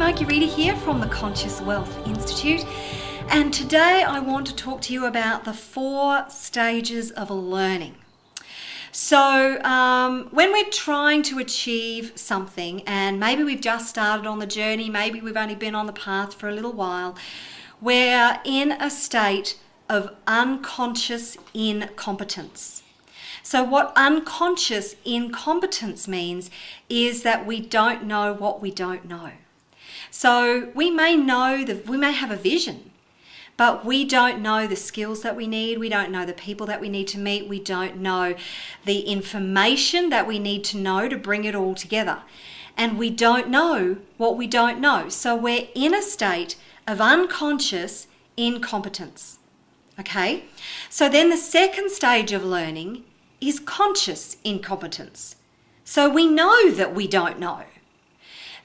Margarita here from the Conscious Wealth Institute, and today I want to talk to you about the 4 stages of learning. So when we're trying to achieve something, and maybe we've just started on the journey, maybe we've only been on the path for a little while, we're in a state of unconscious incompetence. So what unconscious incompetence means is that we don't know what we don't know. So we may know that we may have a vision, but we don't know the skills that we need. We don't know the people that we need to meet. We don't know the information that we need to know to bring it all together. And we don't know what we don't know. So we're in a state of unconscious incompetence. Okay? So then the second stage of learning is conscious incompetence. So we know that we don't know.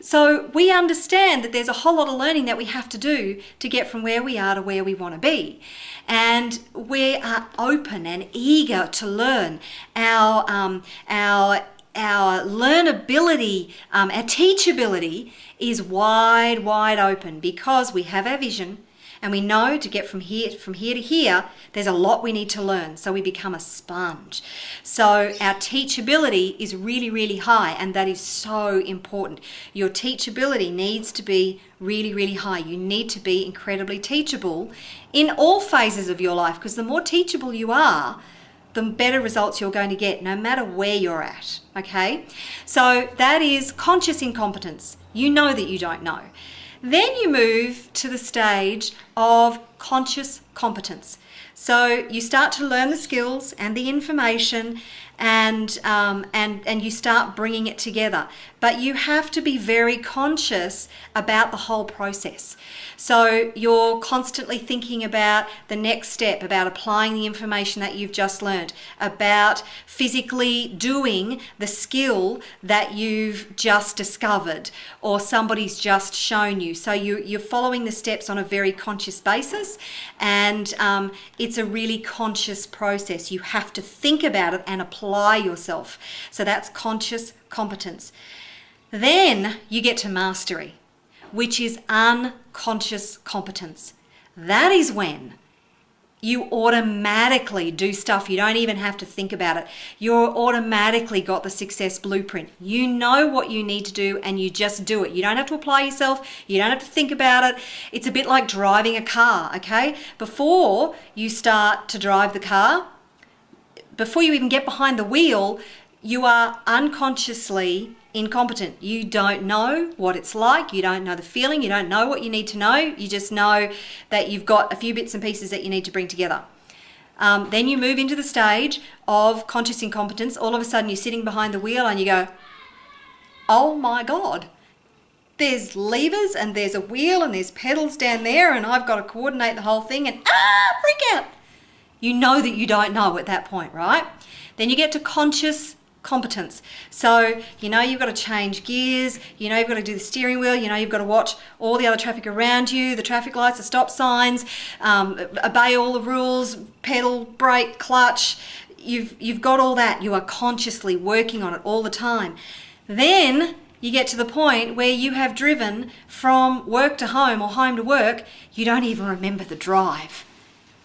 So we understand that there's a whole lot of learning that we have to do to get from where we are to where we want to be. And we are open and eager to learn. Our learnability, our teachability is wide open because we have our vision. And we know to get from here to here, there's a lot we need to learn. So we become a sponge. So our teachability is really high, and that is so important. Your teachability needs to be really high. You need to be incredibly teachable in all phases of your life, because the more teachable you are, the better results you're going to get, no matter where you're at. Okay? So that is conscious incompetence. You know that you don't know. Then you move to the stage of conscious competence. So you start to learn the skills and the information, and you start bringing it together. But you have to be very conscious about the whole process. So you're constantly thinking about the next step, about applying the information that you've just learned, about physically doing the skill that you've just discovered or somebody's just shown you. So you're following the steps on a very conscious basis, and it's a really conscious process. You have to think about it and apply yourself. So that's conscious competence. Then you get to mastery, which is unconscious competence. That is when you automatically do stuff. You don't even have to think about it. You're automatically got the success blueprint. You know what you need to do and you just do it. You don't have to apply yourself. You don't have to think about it. It's a bit like driving a car, okay? Before you start to drive the car, before you even get behind the wheel, you are unconsciously incompetent. You don't know what it's like. You don't know the feeling. You don't know what you need to know. You just know that you've got a few bits and pieces that you need to bring together. Then you move into the stage of conscious incompetence. All of a sudden you're sitting behind the wheel and you go, oh my God, there's levers and there's a wheel and there's pedals down there and I've got to coordinate the whole thing and freak out. You know that you don't know at that point, right? Then you get to conscious competence. So you know you've got to change gears, you know you've got to do the steering wheel, you know you've got to watch all the other traffic around you, the traffic lights, the stop signs, obey all the rules, pedal, brake, clutch. You've got all that. You are consciously working on it all the time. Then you get to the point where you have driven from work to home or home to work. You don't even remember the drive.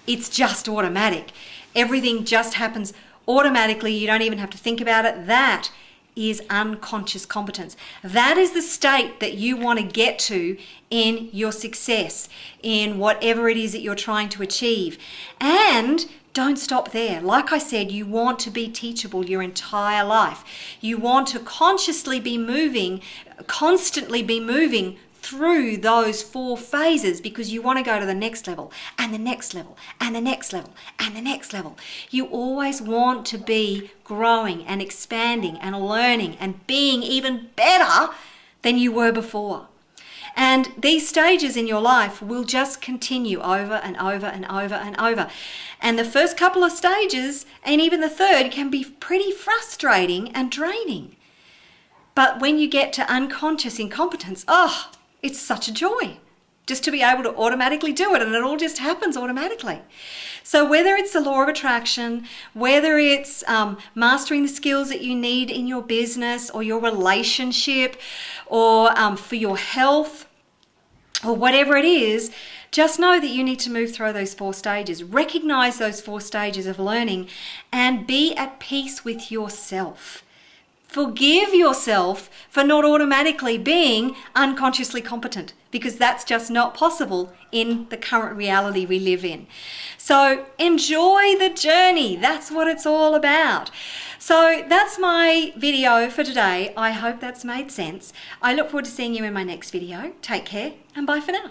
It's just automatic. Everything just happens automatically. You don't even have to think about it. That is unconscious competence. That is the state that you want to get to in your success, in whatever it is that you're trying to achieve. And don't stop there. Like I said, you want to be teachable your entire life. You want to consciously be moving, constantly be moving through those 4 phases, because you want to go to the next level and the next level and the next level and the next level. You always want to be growing and expanding and learning and being even better than you were before. And these stages in your life will just continue over and over and over and over. And the first couple of stages, and even the third, can be pretty frustrating and draining. But when you get to unconscious incompetence, it's such a joy just to be able to automatically do it, and it all just happens automatically. So whether it's the law of attraction, whether it's mastering the skills that you need in your business or your relationship or for your health, or whatever it is, just know that you need to move through those 4 stages. Recognize those 4 stages of learning and be at peace with yourself. Forgive yourself for not automatically being unconsciously competent, because that's just not possible in the current reality we live in. So enjoy the journey. That's what it's all about. So that's my video for today. I hope that's made sense. I look forward to seeing you in my next video. Take care and bye for now.